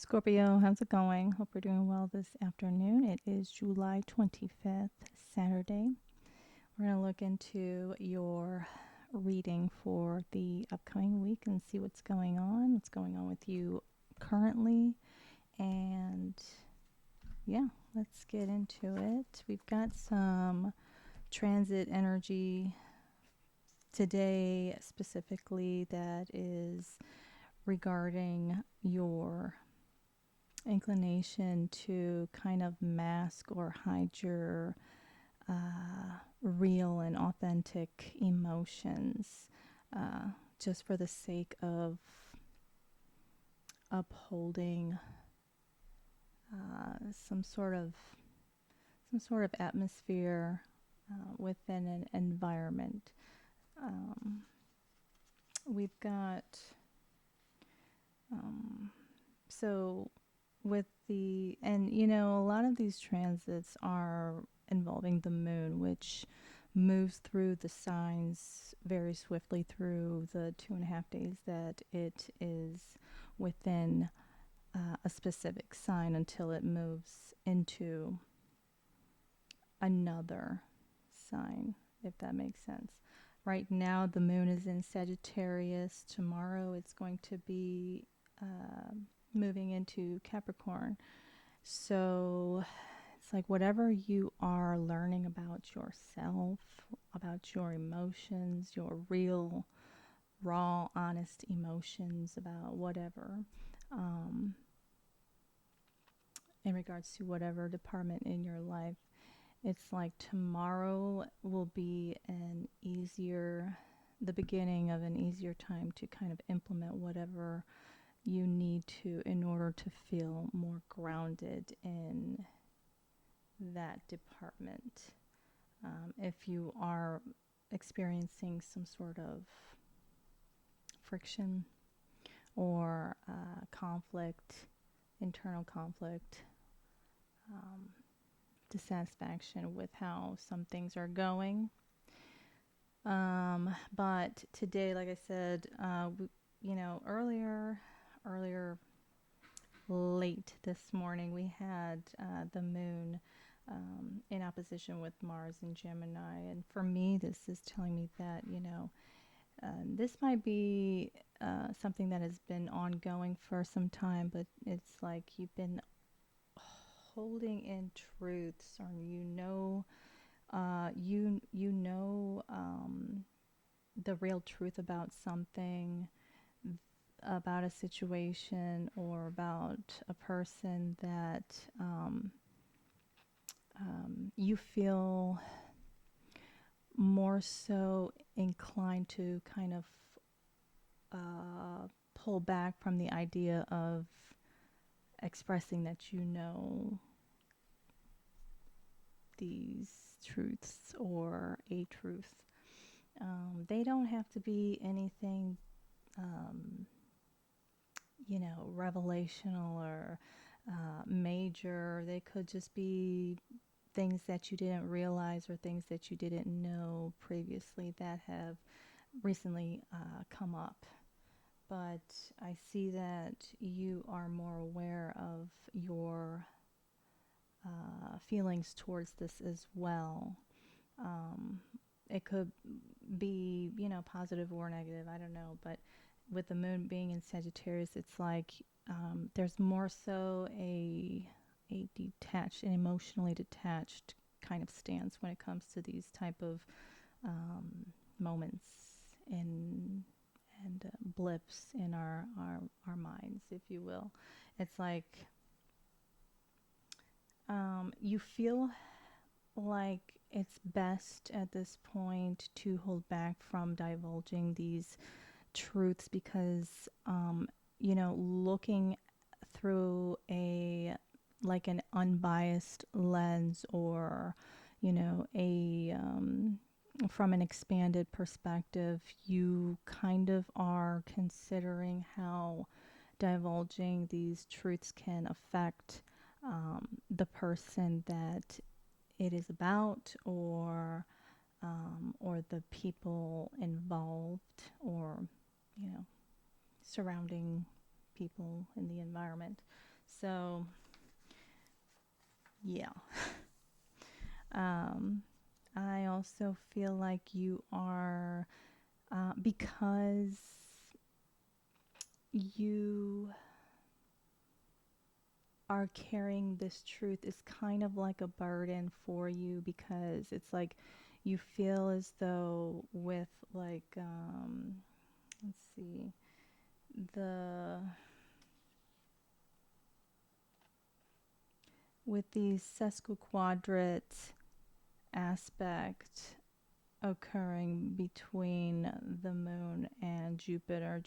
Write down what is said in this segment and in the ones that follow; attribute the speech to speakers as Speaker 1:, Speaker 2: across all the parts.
Speaker 1: Scorpio, how's it going? Hope you're doing well this afternoon. It is July 25th, Saturday. We're going to look into your reading for the upcoming week and see what's going on with you currently. And yeah, let's get into it. We've got some transit energy today, specifically, that is regarding your inclination to kind of mask or hide your real and authentic emotions, just for the sake of upholding some sort of atmosphere within an environment. We've got so with a lot of these transits are involving the moon, which moves through the signs very swiftly through the 2.5 days that it is within a specific sign until it moves into another sign, if that makes sense. Right now, the moon is in Sagittarius. Tomorrow, it's going to be moving into Capricorn. So it's like whatever you are learning about yourself, about your emotions, your real, raw, honest emotions about whatever, in regards to whatever department in your life, it's like tomorrow will be the beginning of an easier time to kind of implement whatever you need to in order to feel more grounded in that department. If you are experiencing some sort of friction or conflict, internal conflict, dissatisfaction with how some things are going. But today, like I said, earlier, late this morning, we had the moon in opposition with Mars and Gemini. And for me, this is telling me that, this might be something that has been ongoing for some time, but it's like you've been holding in truths, or the real truth about something, about a situation, or about a person that you feel more so inclined to kind of pull back from the idea of expressing that these truths or a truth. They don't have to be anything, revelational or major. They could just be things that you didn't realize or things that you didn't know previously that have recently come up. But I see that you are more aware of your feelings towards this as well. It could be, positive or negative, I don't know. But with the moon being in Sagittarius, it's like there's more so an emotionally detached kind of stance when it comes to these type of moments in and blips in our minds, if you will. It's like you feel like it's best at this point to hold back from divulging these truths because, looking through an unbiased lens, or, a from an expanded perspective, you kind of are considering how divulging these truths can affect the person that it is about, or the people involved, or surrounding people in the environment. So, yeah. Um, I also feel like you are, because you are carrying this truth, is kind of like a burden for you, because it's like you feel as though with like, let's see, the with the sesquiquadrate aspect occurring between the moon and Jupiter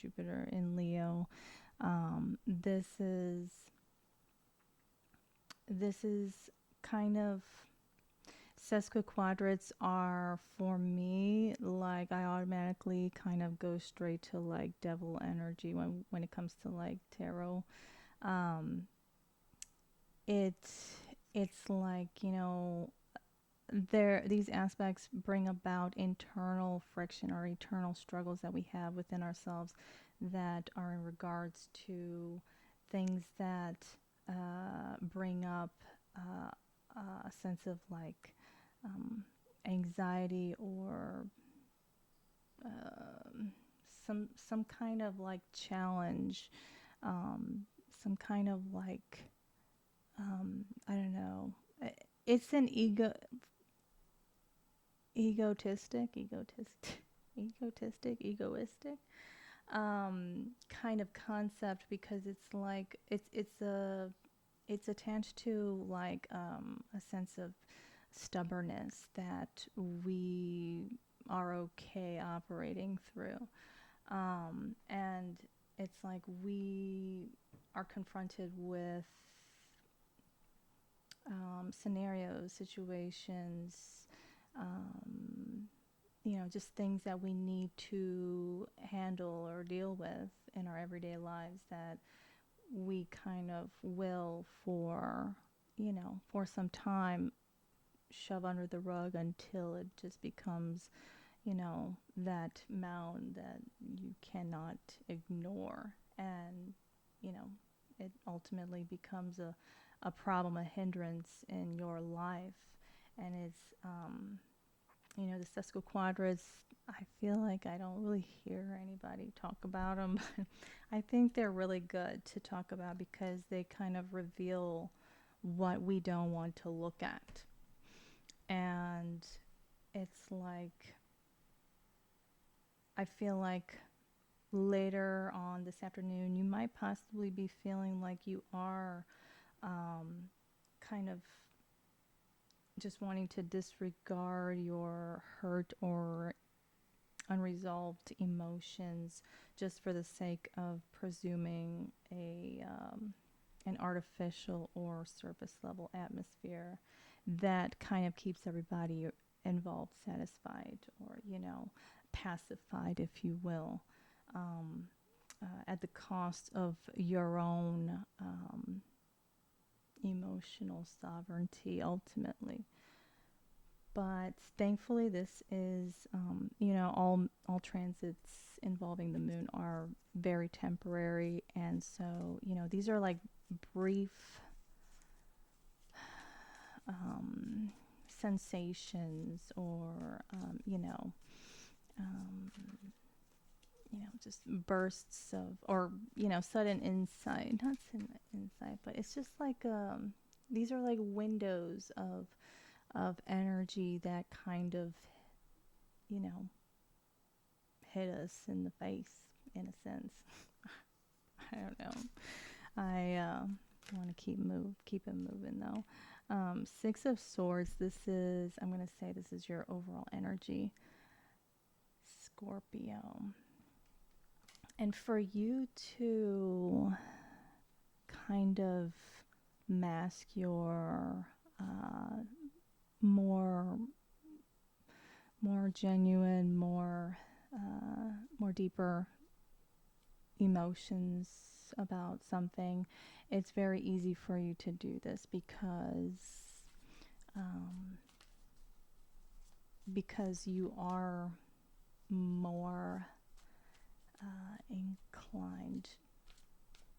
Speaker 1: in Leo. This is kind of, sesquiquadrates are for me like, I automatically kind of go straight to like devil energy when it comes to like tarot. Um, it's like, these aspects bring about internal friction or eternal struggles that we have within ourselves, that are in regards to things that bring up a sense of like, anxiety, or um, some kind of like challenge, some kind of like, I don't know. It's an egoistic kind of concept, because it's like it's attached to like, a sense of stubbornness that we are okay operating through, and it's like we are confronted with scenarios, situations, um, just things that we need to handle or deal with in our everyday lives, that we kind of will, for some time, shove under the rug until it just becomes, that mound that you cannot ignore. And, you know, it ultimately becomes a problem, a hindrance in your life. And it's, the sesquiquadrats, I feel like I don't really hear anybody talk about them. I think they're really good to talk about, because they kind of reveal what we don't want to look at. And it's like, I feel like later on this afternoon, you might possibly be feeling like you are, kind of just wanting to disregard your hurt or unresolved emotions, just for the sake of presuming an artificial or surface level atmosphere that kind of keeps everybody involved satisfied, or, pacified, if you will, at the cost of your own emotional sovereignty ultimately. But thankfully, this is, all transits involving the moon are very temporary. And so, these are like brief sensations, or, um, just bursts of, or, sudden insight, not sudden insight, but it's just like, these are like windows of energy that kind of, you know, hit us in the face, in a sense. I don't know. I want to keep it moving though. Six of Swords. I'm going to say this is your overall energy, Scorpio. And for you to kind of mask your more genuine, more deeper emotions about something, it's very easy for you to do this, um, because you are more inclined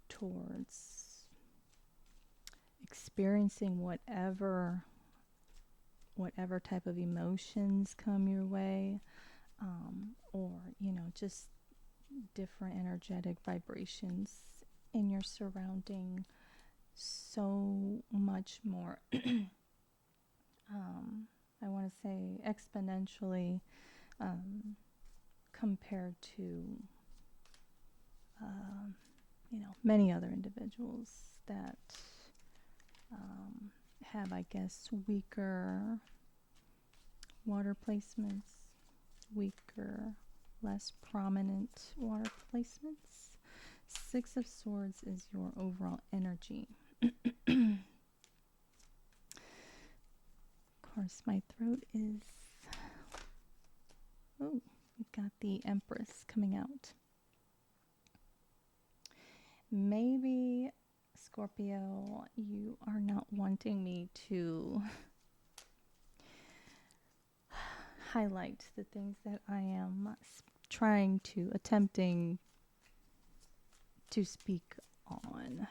Speaker 1: towards experiencing whatever type of emotions come your way, or just different energetic vibrations in your surrounding, so much more. I want to say exponentially, compared to many other individuals that have, I guess, weaker water placements, weaker, less prominent water placements. Six of Swords is your overall energy. Of course, my throat is... Oh, we've got the Empress coming out. Maybe, Scorpio, you are not wanting me to highlight the things that I am attempting to speak on.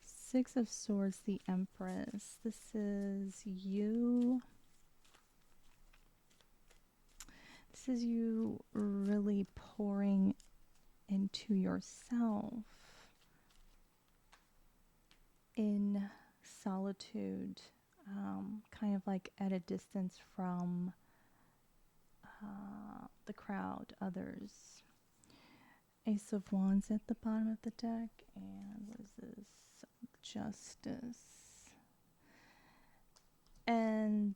Speaker 1: Six of Swords, the Empress. This is you. This is you really pouring into yourself in solitude, kind of like at a distance from the crowd, others. Ace of Wands at the bottom of the deck, and what is this? Justice. And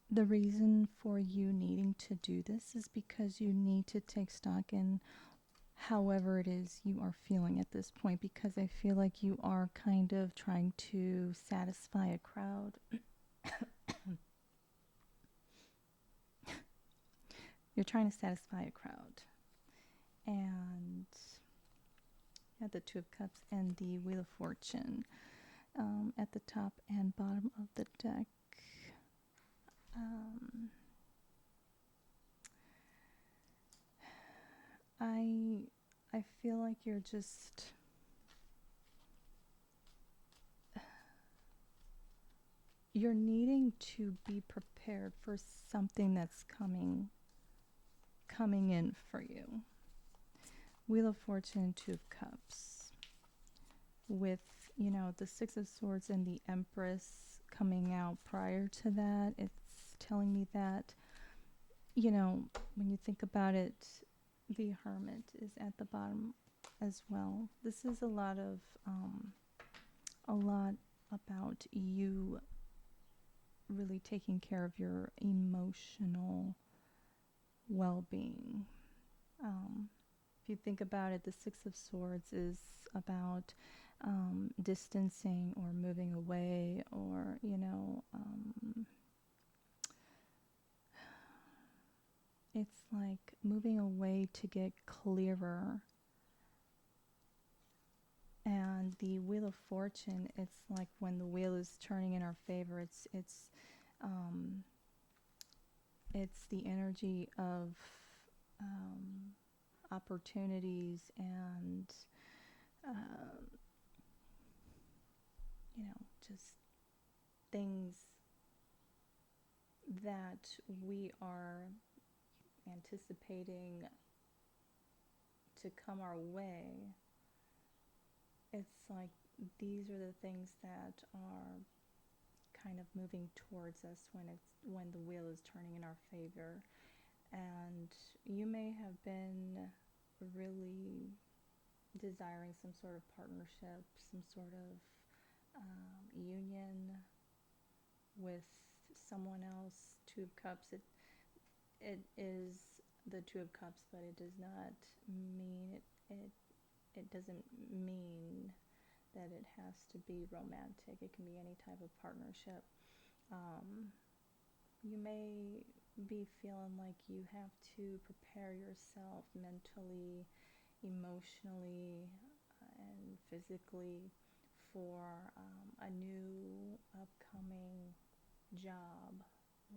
Speaker 1: the reason for you needing to do this is because you need to take stock in however it is you are feeling at this point, because I feel like you are kind of trying to satisfy a crowd. You're trying to satisfy a crowd. And at the Two of Cups and the Wheel of Fortune at the top and bottom of the deck. I feel like you're just you're needing to be prepared for something that's coming in for you. Wheel of Fortune, Two of Cups. With, the Six of Swords and the Empress coming out prior to that, it's telling me that, when you think about it, the Hermit is at the bottom as well. This is a lot about you really taking care of your emotional well-being. If you think about it, the Six of Swords is about distancing or moving away, or, it's like moving away to get clearer. And the Wheel of Fortune, it's like when the wheel is turning in our favor, it's the energy of opportunities and just things that we are anticipating to come our way. It's like these are the things that are kind of moving towards us when the wheel is turning in our favor. And you may have been really desiring some sort of partnership, some sort of union with someone else. Two of Cups, it is the Two of Cups, but it does not mean it doesn't mean that it has to be romantic. It can be any type of partnership. You may be feeling like you have to prepare yourself mentally, emotionally, and physically for a new upcoming job,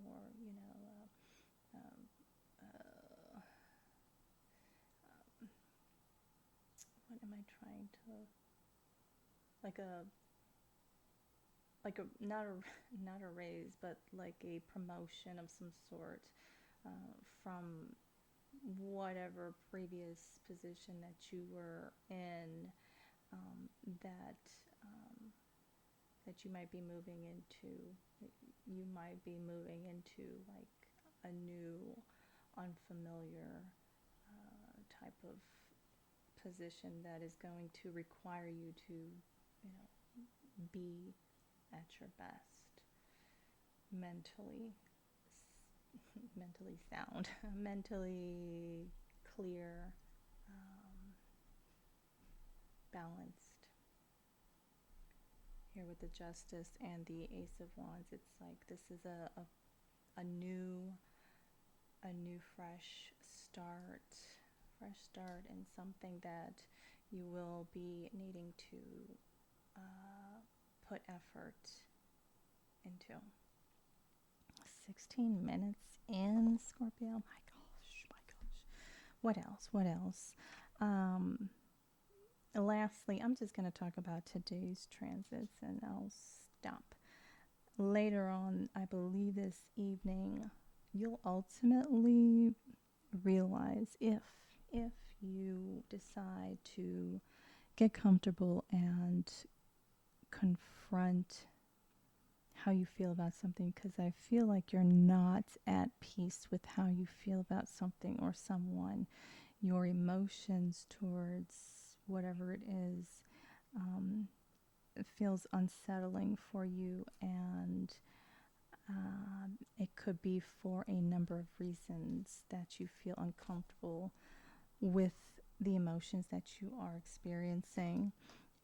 Speaker 1: or what am I trying to like a like a not a not a raise, but like a promotion of some sort from whatever previous position that you were in, um, that um, that you might be moving into. You might be moving into like a new, unfamiliar type of position that is going to require you to, be at your best, mentally, mentally sound, mentally clear, um, balanced. Here with the Justice and the Ace of Wands, it's like this is a new, fresh start in something that you will be needing to put effort into. 16 minutes in, Scorpio. My gosh, my gosh. What else? What else? Um, Lastly, I'm just going to talk about today's transits and I'll stop. Later on, I believe this evening, you'll ultimately realize if you decide to get comfortable and confront how you feel about something, because I feel like you're not at peace with how you feel about something or someone. Your emotions towards whatever it is, it feels unsettling for you, and it could be for a number of reasons that you feel uncomfortable with the emotions that you are experiencing.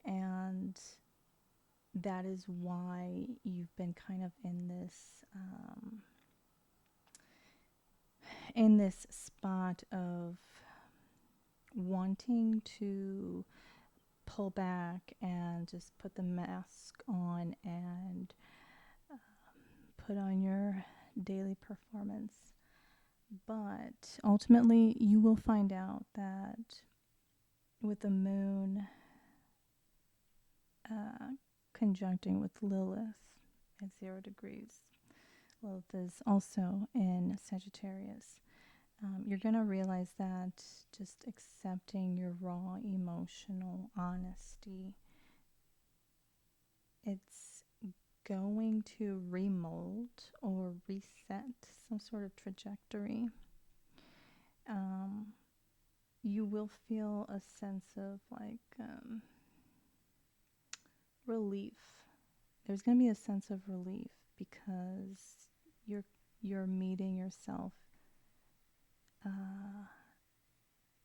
Speaker 1: And that is why you've been kind of in this spot of wanting to pull back and just put the mask on and put on your daily performance. But ultimately, you will find out that with the moon conjuncting with Lilith at 0 degrees, Lilith is also in Sagittarius. You're going to realize that just accepting your raw emotional honesty, it's going to remold or reset some sort of trajectory. You will feel a sense of relief. There's going to be a sense of relief because you're meeting yourself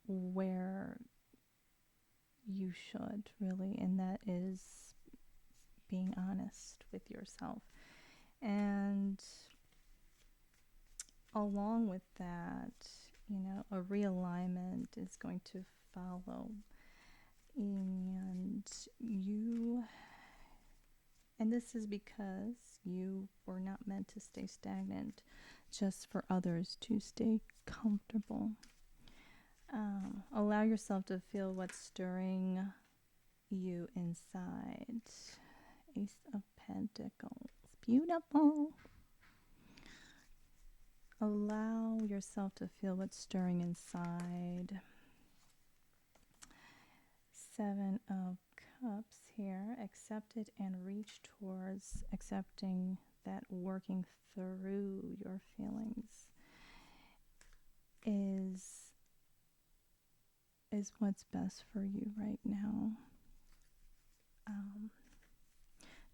Speaker 1: where you should, really, and that is being honest with yourself. And along with that, a realignment is going to follow. And this is because you were not meant to stay stagnant just for others to stay comfortable. Allow yourself to feel what's stirring you inside. Ace of Pentacles. Beautiful. Allow yourself to feel what's stirring inside. 7 of Cups here. Accept it and reach towards accepting that working through your feelings is what's best for you right now.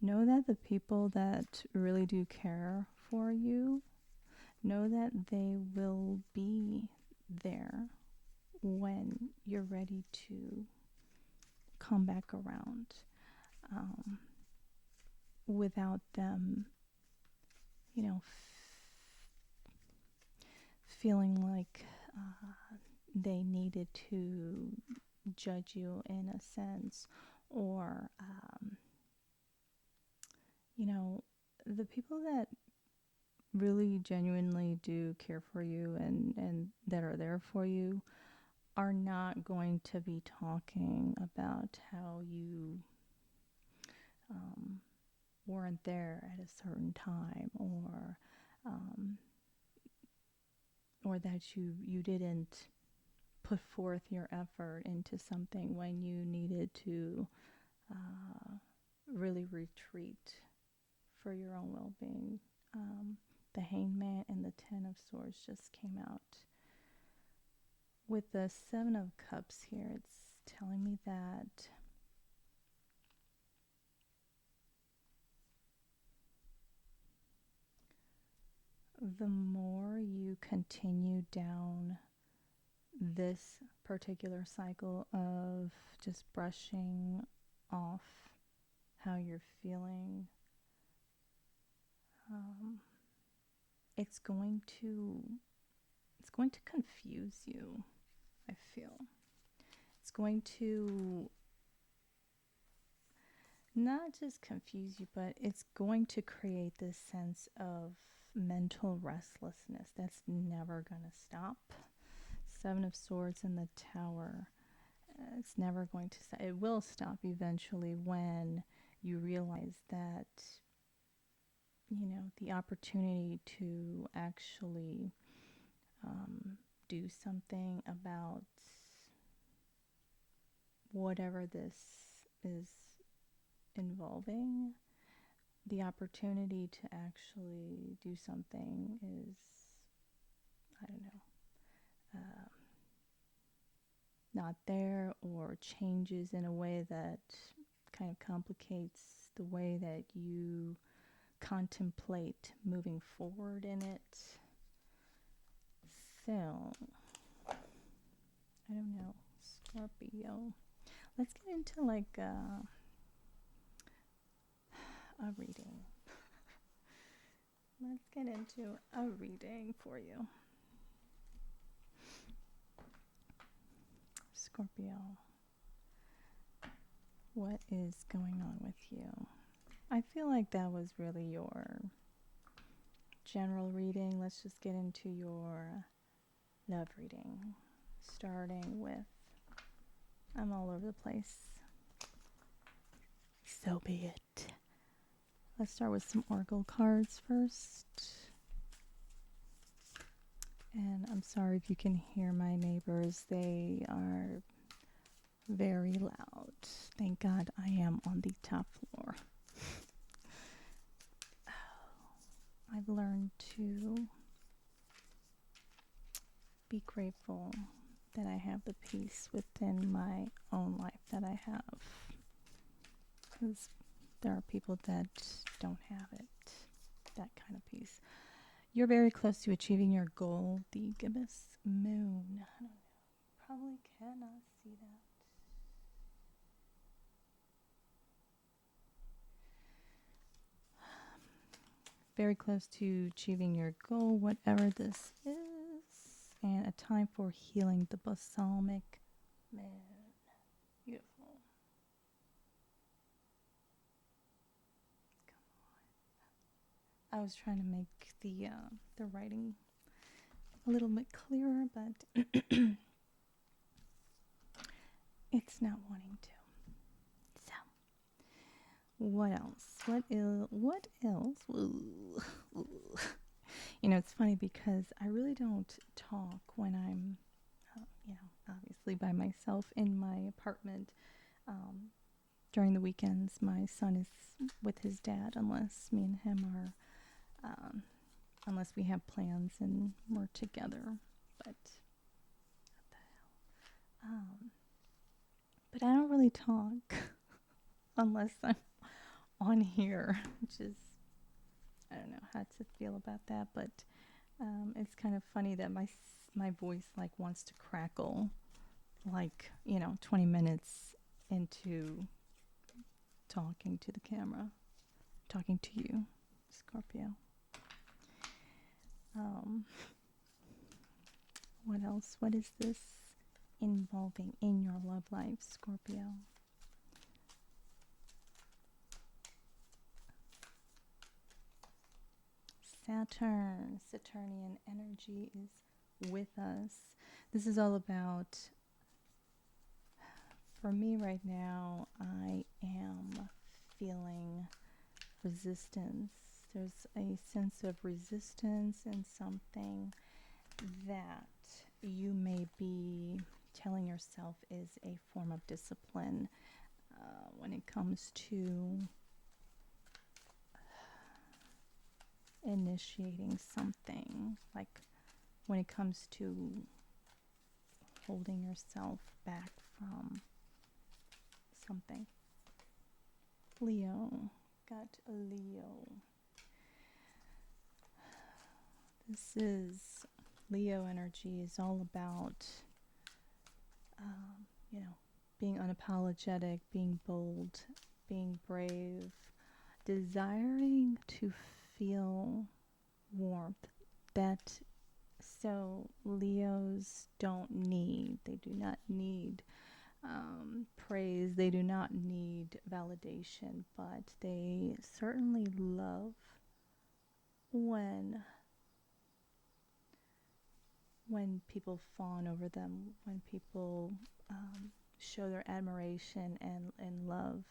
Speaker 1: Know that the people that really do care for you, know that they will be there when you're ready to come back around, without them, feeling like they needed to judge you in a sense, or the people that really genuinely do care for you and that are there for you are not going to be talking about how you weren't there at a certain time, um, or that you didn't put forth your effort into something when you needed to really retreat for your own well-being. The Hangman and the Ten of Swords just came out. With the Seven of Cups here, it's telling me that the more you continue down this particular cycle of just brushing off how you're feeling, it's going to confuse you. I feel it's going to not just confuse you, but it's going to create this sense of mental restlessness that's never going to stop. Seven of Swords in the Tower. It's never going to stop. It will stop eventually when you realize that, the opportunity to actually do something about whatever this is involving, the opportunity to actually do something is, I don't know, not there, or changes in a way that kind of complicates the way that you contemplate moving forward in it. So, I don't know, Scorpio. Let's get into like a reading. Let's get into a reading for you. Scorpio, what is going on with you? I feel like that was really your general reading. Let's just get into your love reading, starting with, I'm all over the place. So be it. Let's start with some oracle cards first. And I'm sorry if you can hear my neighbors. They are very loud. Thank God I am on the top floor. I've learned to be grateful that I have the peace within my own life that I have. Because there are people that don't have it, that kind of peace. You're very close to achieving your goal, the gibbous moon. I don't know, probably cannot see that. Very close to achieving your goal, whatever this is. And a time for healing, the balsamic moon. Beautiful. I was trying to make the writing a little bit clearer, but it's not wanting to. So, what else? What else? Ooh. It's funny because I really don't talk when I'm, obviously by myself in my apartment. During the weekends, my son is with his dad, unless me and him are, unless we have plans and we're together. But what the hell? But I don't really talk unless I'm on here, which is, I don't know how to feel about that. But it's kind of funny that my voice like wants to crackle, like 20 minutes into talking to the camera, talking to you, Scorpio. What else? What is this involving in your love life, Scorpio? Saturnian energy is with us. This is all about, for me right now, I am feeling resistance. There's a sense of resistance and something that you may be telling yourself is a form of discipline when it comes to initiating something, like when it comes to holding yourself back from something. Leo, got a Leo. This is Leo energy is all about, being unapologetic, being bold, being brave, desiring to feel warmth. That so Leos they do not need praise, they do not need validation, but they certainly love when people fawn over them, when people show their admiration and love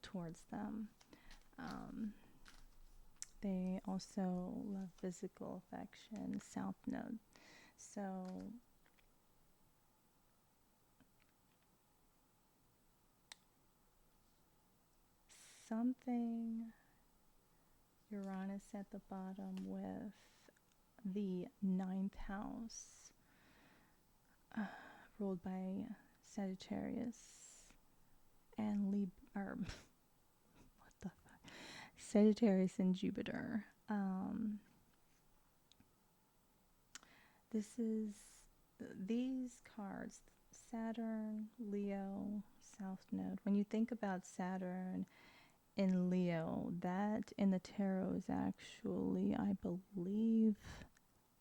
Speaker 1: towards them. They also love physical affection, South Node. So something Uranus at the bottom with the ninth house ruled by Sagittarius and what the fuck? Sagittarius and Jupiter. These cards, Saturn, Leo, South Node. When you think about Saturn in Leo, that in the tarot is actually, I believe,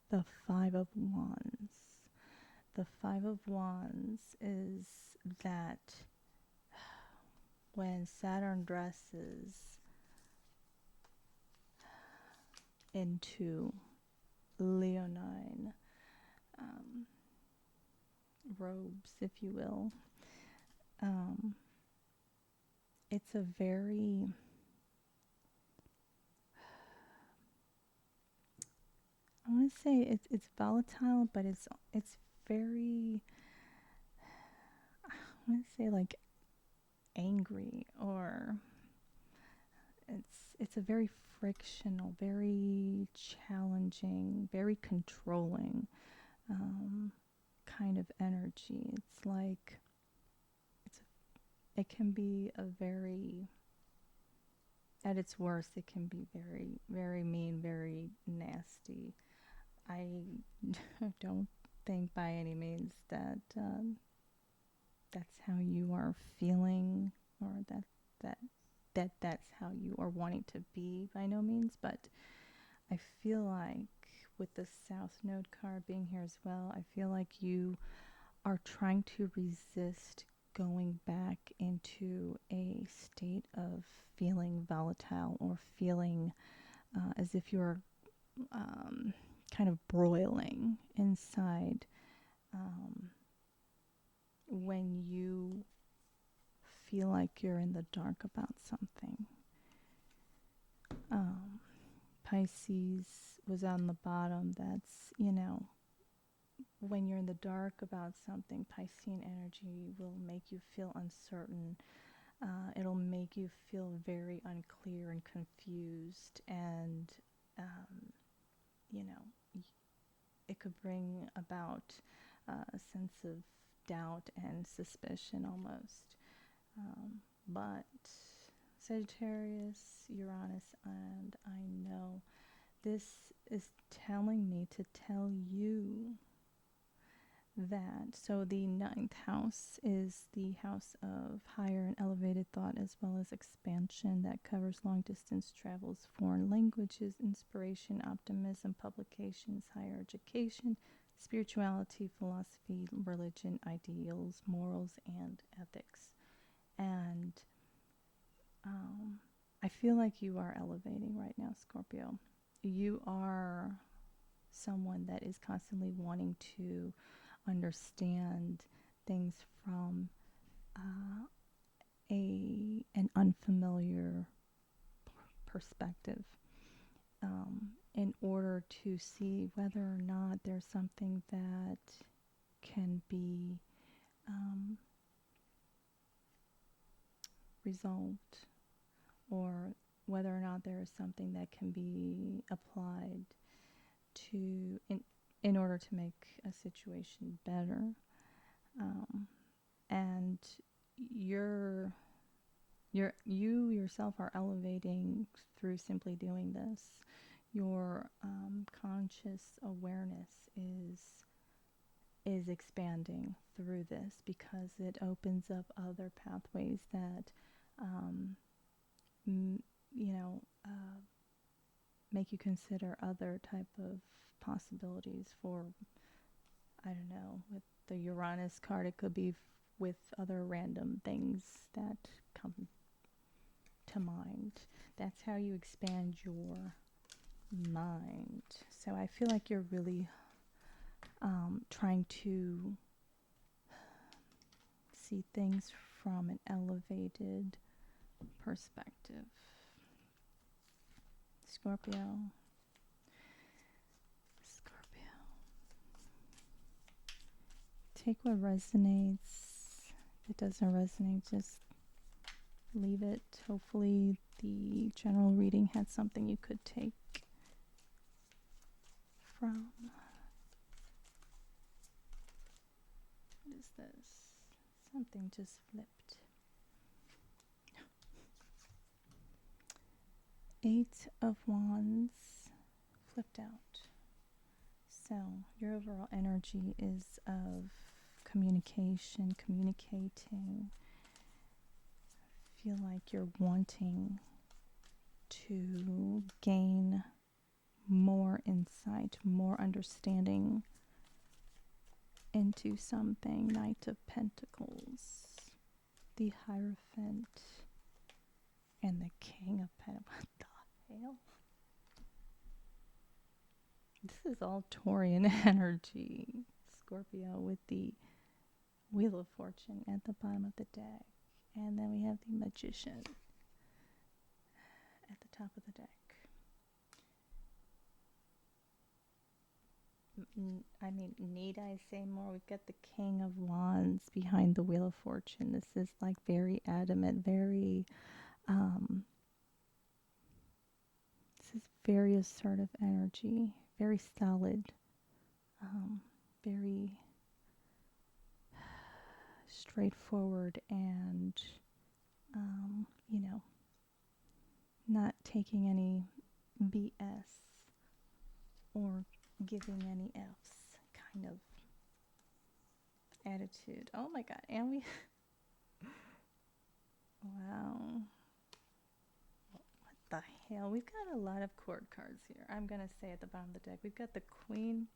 Speaker 1: the Five of Wands. The Five of Wands is that when Saturn dresses into Leonine robes, if you will, it's a very I want to say it's volatile, but it's very, I want to say, like, angry, or it's a very frictional, very challenging, very controlling kind of energy. It's like it can be a very, at its worst, it can be very, very mean, very nasty. I don't think by any means that that's how you are feeling, or that's how you are wanting to be, by no means. But I feel like with the South Node card being here as well, I feel like you are trying to resist going back into a state of feeling volatile, or feeling as if you're kind of broiling inside when you feel like you're in the dark about something. Pisces was on the bottom. That's, when you're in the dark about something, Piscean energy will make you feel uncertain. It'll make you feel very unclear and confused, and it could bring about a sense of doubt and suspicion almost. But Sagittarius, Uranus, and I know this is telling me to tell you that. So the ninth house is the house of higher and elevated thought, as well as expansion, that covers long distance travels, foreign languages, inspiration, optimism, publications, higher education, spirituality, philosophy, religion, ideals, morals, and ethics. And I feel like you are elevating right now, Scorpio. You are someone that is constantly wanting to understand things from an unfamiliar perspective, in order to see whether or not there's something that can be resolved, or whether or not there is something that can be applied to in order to make a situation better. And you yourself are elevating through simply doing this. Your conscious awareness is expanding through this, because it opens up other pathways that make you consider other type of possibilities for, I don't know, with the Uranus card, it could be with other random things that come to mind. That's how you expand your mind. So I feel like you're really trying to see things from an elevated perspective. Scorpio. Take what resonates. If it doesn't resonate, just leave it. Hopefully the general reading had something you could take from. What is this? Something just flipped. 8 of Wands flipped out. So your overall energy is of communication, communicating. I feel like you're wanting to gain more insight, more understanding into something. Knight of Pentacles, the Hierophant, and the King of Pentacles. What the hell? This is all Taurian energy. Scorpio with the Wheel of Fortune at the bottom of the deck. And then we have the Magician at the top of the deck. Need I say more? We've got the King of Wands behind the Wheel of Fortune. This is like very adamant, very, this is very assertive energy, very solid, very straightforward, and, not taking any BS or giving any F's kind of attitude. Oh my God. And we, wow. What the hell? We've got a lot of court cards here. I'm going to say at the bottom of the deck, we've got the Queen.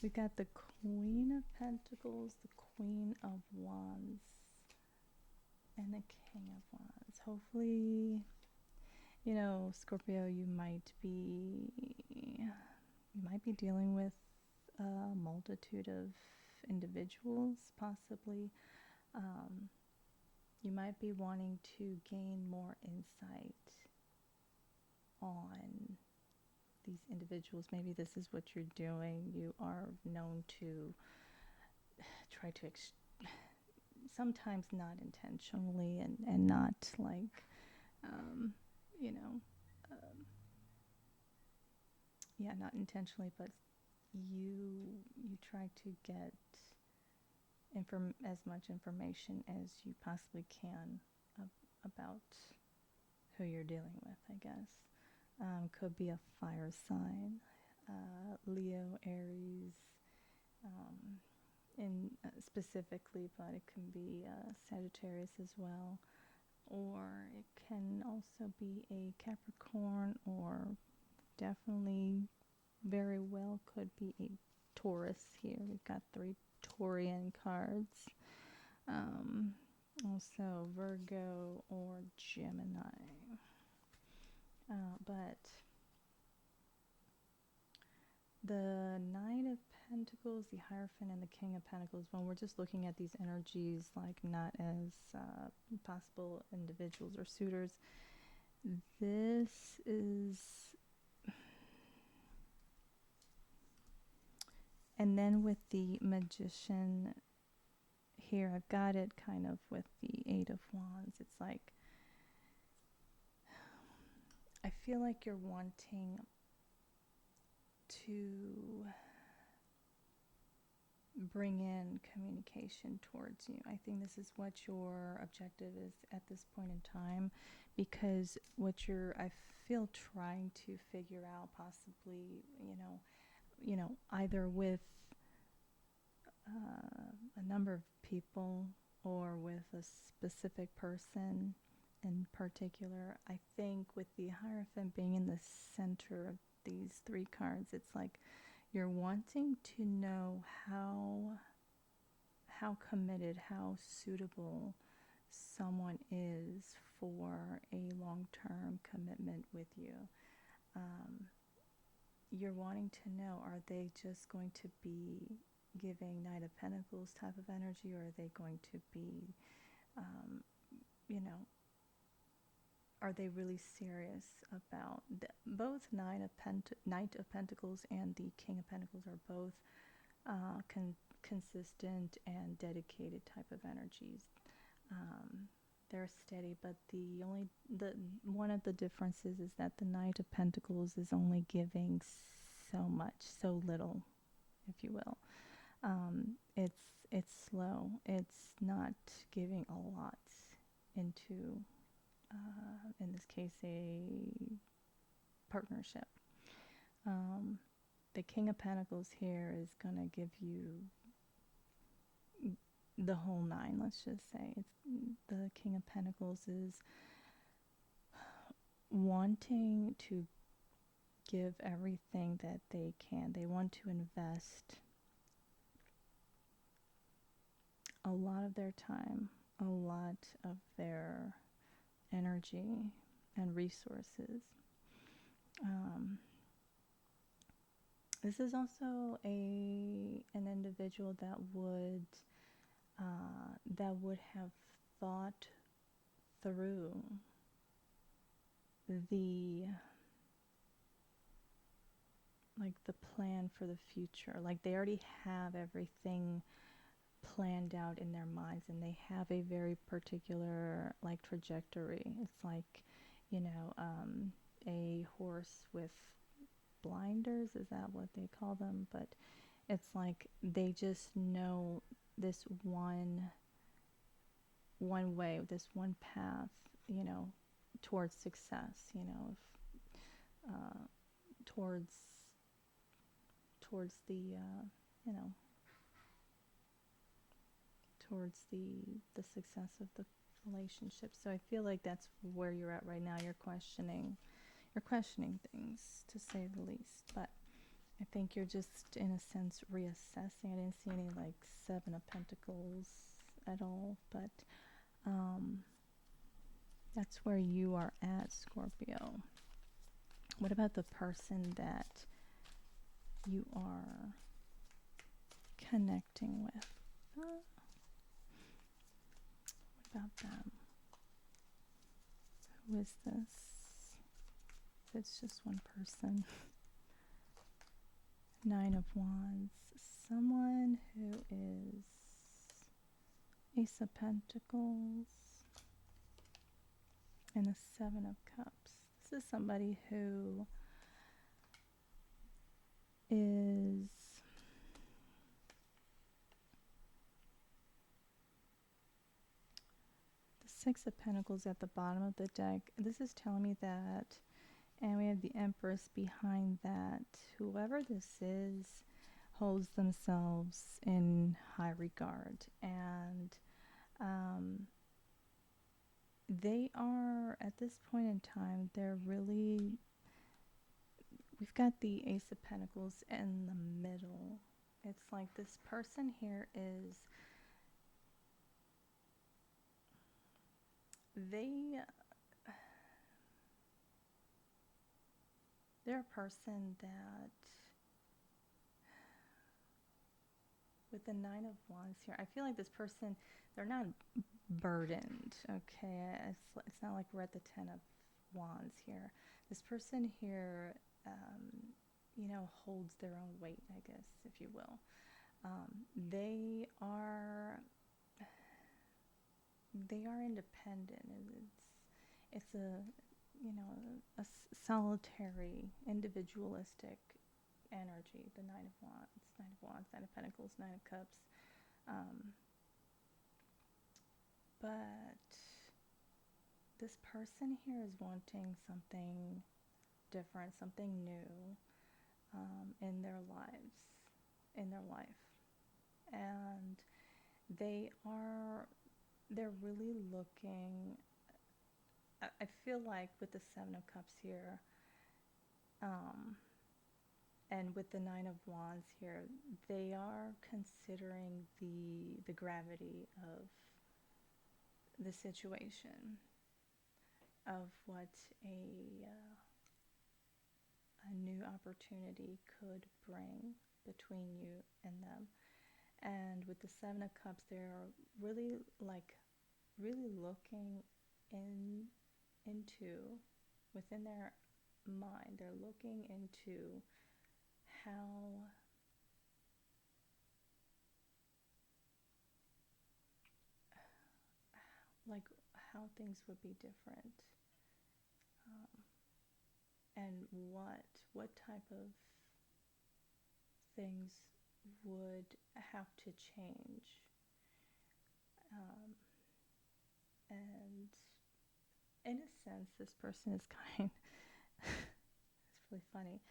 Speaker 1: We've got the Queen of Pentacles, the Queen of Wands, and the King of Wands. Hopefully, Scorpio, you might be dealing with a multitude of individuals, possibly. You might be wanting to gain more insight on these individuals. Maybe this is what you're doing. You are known to try to sometimes not intentionally, and not like not intentionally, but you try to get as much information as you possibly can about who you're dealing with, I guess. Could be a fire sign, Leo, Aries, specifically, but it can be Sagittarius as well, or it can also be a Capricorn, or definitely very well could be a Taurus here. We've got 3 Taurian cards. Also Virgo or Gemini. But the Knight of Pentacles, the Hierophant, and the King of Pentacles, when we're just looking at these energies, like not as possible individuals or suitors, This is, and then with the Magician here, I've got it kind of with the Eight of Wands. It's like, I feel like you're wanting to bring in communication towards you. I think this is what your objective is at this point in time, because what you're, I feel, trying to figure out, possibly, either with a number of people or with a specific person in particular. I think with the Hierophant being in the center of these three cards, it's like you're wanting to know how committed, how suitable someone is for a long-term commitment with you. You're wanting to know, are they just going to be giving Knight of Pentacles type of energy, or are they going to be, are they really serious about both Knight of Pentacles and the King of Pentacles are both consistent and dedicated type of energies. They're steady, but the one of the differences is that the Knight of Pentacles is only giving so much, so little, if you will. It's slow. It's not giving a lot into, in this case, a partnership. The King of Pentacles here is going to give you the whole nine, let's just say. It's the King of Pentacles is wanting to give everything that they can. They want to invest a lot of their time, a lot of their energy and resources. This is also an individual that would have thought through the plan for the future. Like, they already have everything planned out in their minds, and they have a very particular trajectory. It's like, a horse with blinders, is that what they call them? But it's like they just know this one way, this one path, towards success, towards the towards the success of the relationship. So I feel like that's where you're at right now. You're questioning things, to say the least. But I think you're just, in a sense, reassessing. I didn't see any Seven of Pentacles at all, but that's where you are at, Scorpio. What about the person that you are connecting with? What about them? Who is this? If it's just one person. Nine of Wands. Someone who is Ace of Pentacles and the Seven of Cups. This is somebody who is the Six of Pentacles at the bottom of the deck. This is telling me that, and we have the Empress behind that, whoever this is holds themselves in high regard, and they are, at this point in time, they're really, we've got the Ace of Pentacles in the middle. It's like this person here is, they're a person that, with the Nine of Wands here, I feel like this person, they're not burdened, okay? It's not like we're at the Ten of Wands here. This person here, holds their own weight, I guess, if you will. They are independent. It's a solitary, individualistic energy. The Nine of Wands, Nine of Pentacles, Nine of Cups. But this person here is wanting something different, something new in their life, and they're really looking. I feel like with the Seven of Cups here, and with the Nine of Wands here, they are considering the gravity of the situation, of what a new opportunity could bring between you and them. And with the Seven of Cups, they're really looking into within their mind. They're looking into how things would be different, and what type of things would have to change, and in a sense, this person is kind. It's really funny.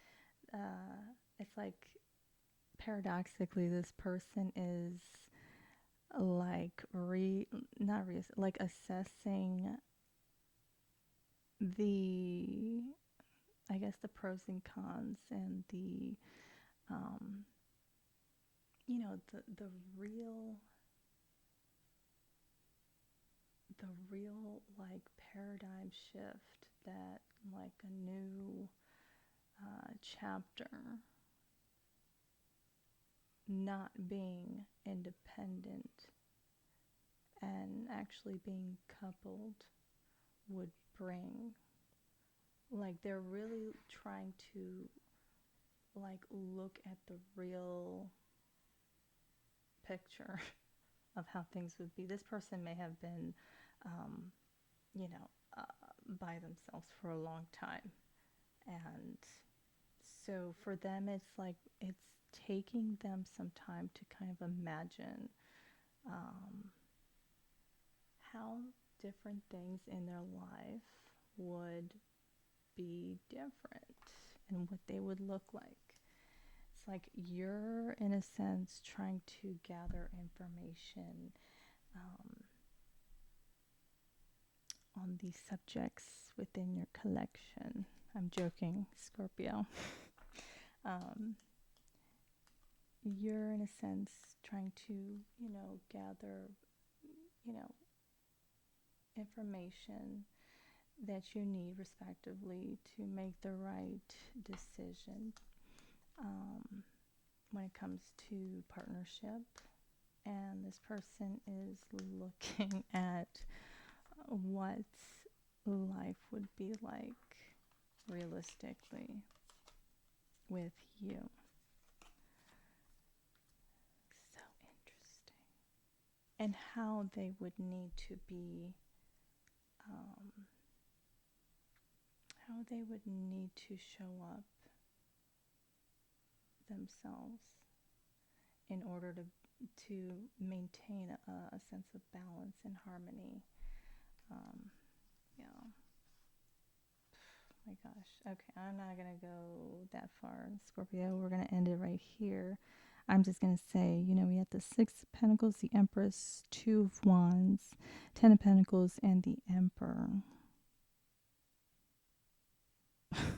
Speaker 1: It's like paradoxically, this person is like assessing the, I guess, the pros and cons, and the the real like paradigm shift that like a new chapter, not being independent and actually being coupled, would bring. Like they're really trying to like look at the real picture of how things would be. This person may have been by themselves for a long time, and so for them it's like it's taking them some time to kind of imagine how different things in their life would be different and what they would look like. It's like you're, in a sense, trying to gather information on these subjects within your collection. I'm joking, Scorpio. You're, in a sense, trying to, gather, information that you need, respectively, to make the right decision when it comes to partnership. And this person is looking at what life would be like realistically with you. So interesting. And how they would need to be, how they would need to show up themselves in order to maintain a sense of balance and harmony. Yeah. My gosh. Okay, I'm not going to go that far, Scorpio. We're going to end it right here. I'm just going to say, we had the Six of Pentacles, the Empress, Two of Wands, Ten of Pentacles, and the Emperor. Oh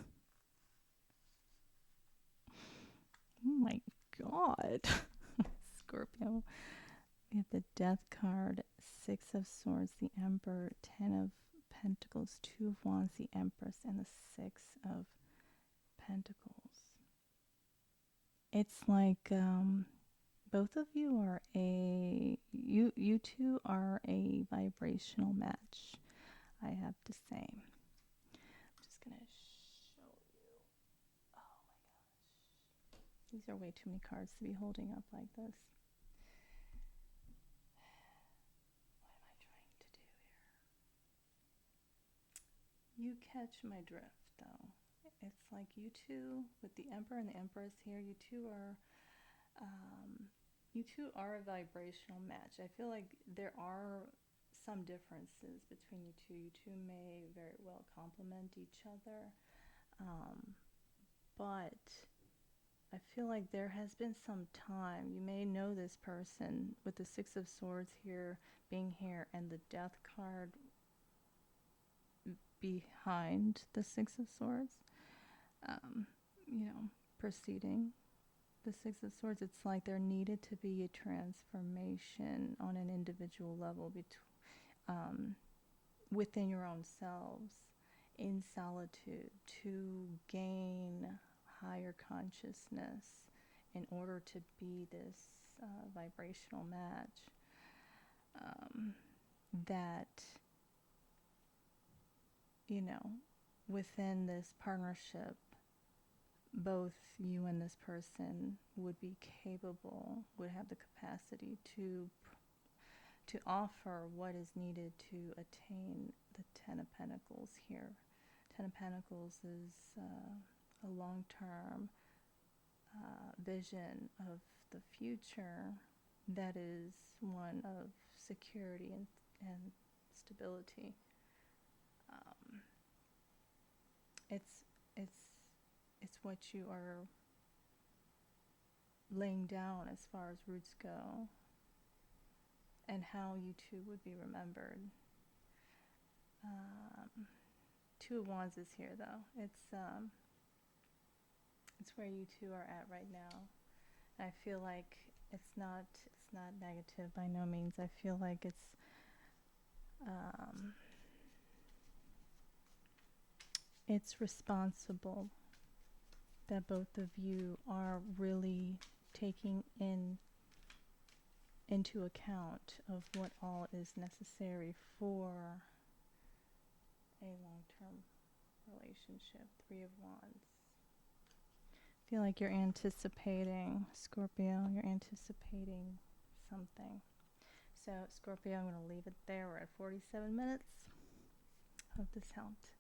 Speaker 1: my God. Scorpio. We have the Death card, Six of Swords, the Emperor, Ten of Pentacles, Two of Wands, the Empress, and the Six of Pentacles. It's like both of you are you two are a vibrational match, I have to say. These are way too many cards to be holding up like this. What am I trying to do here? You catch my drift, though. It's like you two, with the Emperor and the Empress here, you two are a vibrational match. I feel like there are some differences between you two. You two may very well complement each other, but I feel like there has been some time. You may know this person with the Six of Swords here being here and the Death card behind the Six of Swords. Preceding the Six of Swords, it's like there needed to be a transformation on an individual level within your own selves, in solitude, to gain higher consciousness in order to be this vibrational match that, within this partnership, both you and this person would be capable, would have the capacity to offer what is needed to attain the Ten of Pentacles here. Ten of Pentacles is a long-term vision of the future that is one of security and stability. It's what you are laying down as far as roots go, and how you two would be remembered. Two of Wands is here, though. It's where you two are at right now. I feel like it's not negative by no means. I feel like it's responsible that both of you are really taking into account of what all is necessary for a long-term relationship. Three of Wands. I feel like you're anticipating, Scorpio, you're anticipating something. So, Scorpio, I'm going to leave it there. We're at 47 minutes. Hope this helped.